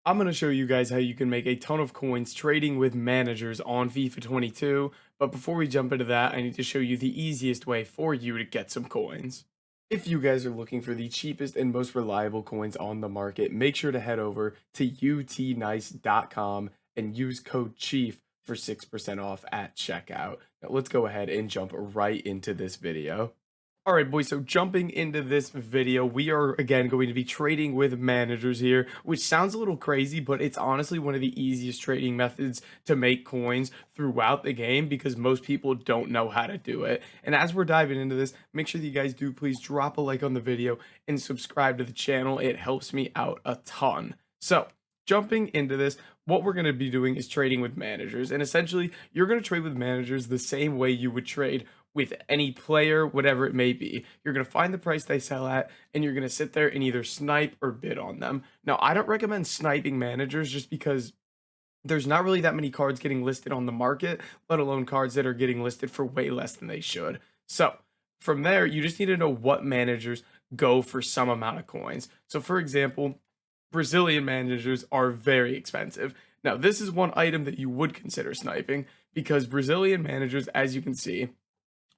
I'm going to show you guys how you can make a ton of coins trading with managers on FIFA 22. But before we jump into that, I need to show you the easiest way for you to get some coins. If you guys are looking for the cheapest and most reliable coins on the market, make sure to head over to utnice.com and use code CHIEF for 6% off at checkout. Now let's go ahead and jump right into this video. All right, boys, so jumping into this video, we are again going to be trading with managers here, which sounds a little crazy, but it's honestly one of the easiest trading methods to make coins throughout the game because most people don't know how to do it. And as we're diving into this, make sure that you guys do please drop a like on the video and subscribe to the channel. It helps me out a ton. So, jumping into this, what we're going to be doing is trading with managers. And essentially, you're going to trade with managers the same way you would trade with any player, whatever it may be. You're going to find the price they sell at, and you're going to sit there and either snipe or bid on them. Now, I don't recommend sniping managers just because there's not really that many cards getting listed on the market, let alone cards that are getting listed for way less than they should. So, from there, you just need to know what managers go for some amount of coins. So, for example, Brazilian managers are very expensive. Now, this is one item that you would consider sniping because Brazilian managers, as you can see,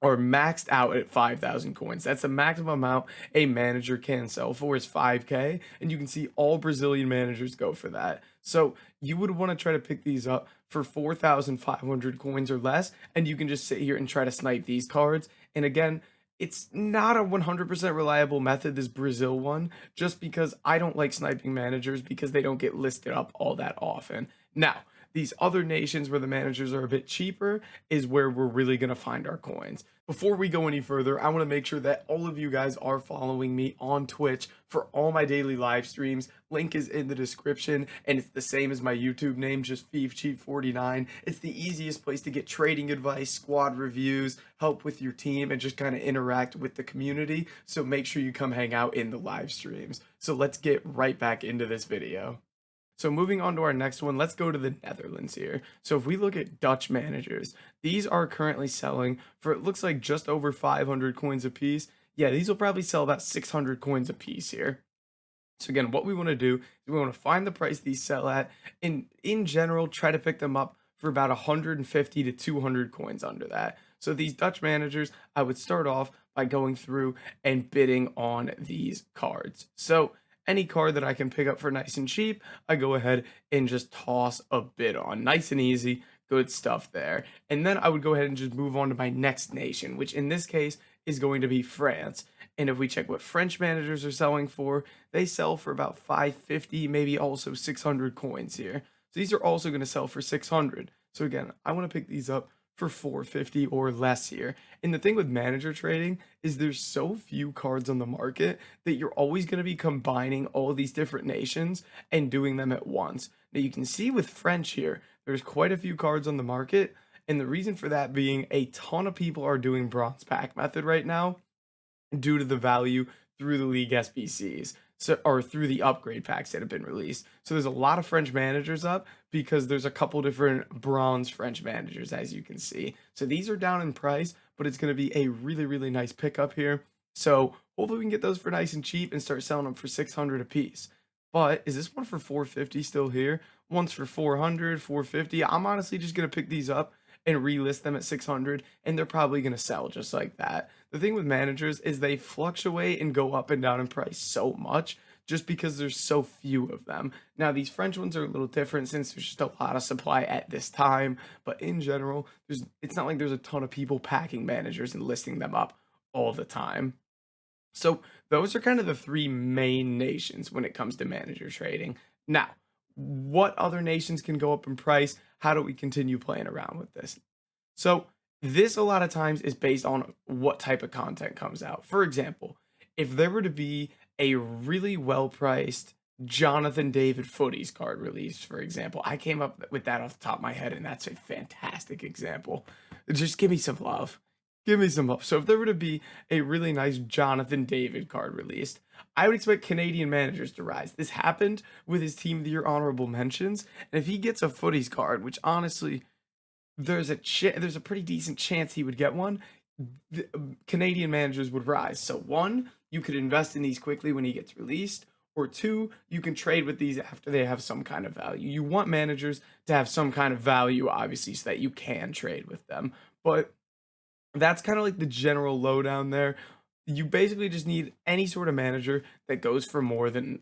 are maxed out at 5,000 coins. That's the maximum amount a manager can sell for is 5K, and you can see all Brazilian managers go for that. So you would want to try to pick these up for 4,500 coins or less, and you can just sit here and try to snipe these cards. And again, it's not a 100% reliable method, this Brazil one, just because I don't like sniping managers because they don't get listed up all that often. Now, these other nations where the managers are a bit cheaper is where we're really going to find our coins. Before we go any further, I want to make sure that all of you guys are following me on Twitch for all my daily live streams. Link is in the description, and it's the same as my YouTube name, just FeefCheat49. It's the easiest place to get trading advice, squad reviews, help with your team, and just kind of interact with the community. So make sure you come hang out in the live streams. So let's get right back into this video. So moving on to our next one, let's go to the Netherlands here. So if we look at Dutch managers, these are currently selling for, it looks like, just over 500 coins a piece. Yeah, these will probably sell about 600 coins a piece here. So again, what we want to do is we want to find the price these sell at, and in general, try to pick them up for about 150 to 200 coins under that. So these Dutch managers, I would start off by going through and bidding on these cards. So any card that I can pick up for nice and cheap, I go ahead and just toss a bid on. Nice and easy, good stuff there. And then I would go ahead and just move on to my next nation, which in this case is going to be France. And if we check what French managers are selling for, they sell for about 550, maybe also 600 coins here. So these are also going to sell for 600. So again, I want to pick these up for 450 or less here. And the thing with manager trading is there's so few cards on the market that you're always going to be combining all these different nations and doing them at once. Now you can see with French here, there's quite a few cards on the market. And the reason for that being a ton of people are doing bronze pack method right now due to the value through the league SBCs. So, or through the upgrade packs that have been released. So there's a lot of French managers up because there's a couple different bronze French managers, as you can see. So these are down in price, but it's going to be a really, really nice pickup here. So hopefully we can get those for nice and cheap and start selling them for 600 a piece. But is this one for 450 still here? One's for 400, 450. I'm honestly just going to pick these up and relist them at 600, and they're probably going to sell just like that. The thing with managers is they fluctuate and go up and down in price so much just because there's so few of them. Now, these French ones are a little different since there's just a lot of supply at this time, but in general, it's not like there's a ton of people packing managers and listing them up all the time. So those are kind of the three main nations when it comes to manager trading. Now, what other nations can go up in price? How do we continue playing around with this? So this a lot of times is based on what type of content comes out. For example, if there were to be a really well-priced Jonathan David Footies card released, for example, I came up with that off the top of my head, and that's a fantastic example. Just give me some love. Give me some love. So if there were to be a really nice Jonathan David card released, I would expect Canadian managers to rise. This happened with his Team of the Year honorable mentions, and if he gets a Footies card, which honestly there's a pretty decent chance he would get one, Canadian managers would rise. So one, you could invest in these quickly when he gets released, or two, you can trade with these after they have some kind of value. You want managers to have some kind of value, obviously, so that you can trade with them. But that's kind of like the general lowdown there. You basically just need any sort of manager that goes for more than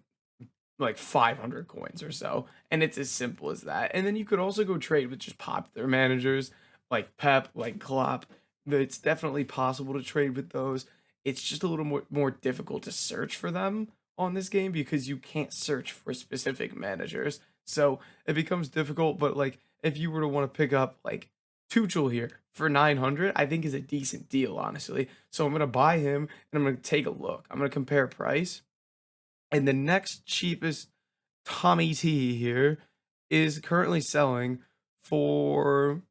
like 500 coins or so, and it's as simple as that. And then you could also go trade with just popular managers like Pep, like Klopp. It's definitely possible to trade with those. It's just a little more difficult to search for them on this game because you can't search for specific managers. So it becomes difficult, but like if you were to want to pick up like Tuchel here for 900, I think is a decent deal, honestly. So I'm gonna buy him and I'm gonna take a look. I'm gonna compare price, and the next cheapest Tommy T here is currently selling for,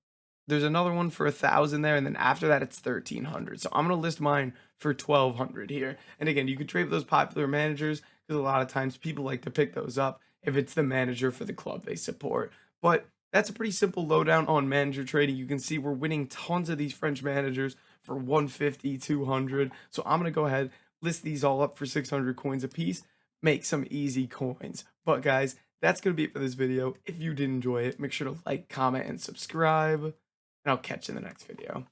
there's another one for 1,000 there, and then after that it's 1,300. So I'm gonna list mine for 1,200 here. And again, you could trade with those popular managers because a lot of times people like to pick those up if it's the manager for the club they support. But that's a pretty simple lowdown on manager trading. You can see we're winning tons of these French managers for 150, 200. So I'm gonna go ahead, list these all up for 600 coins a piece, make some easy coins. But guys, that's going to be it for this video. If you did enjoy it, make sure to like, comment, and subscribe, and I'll catch you in the next video.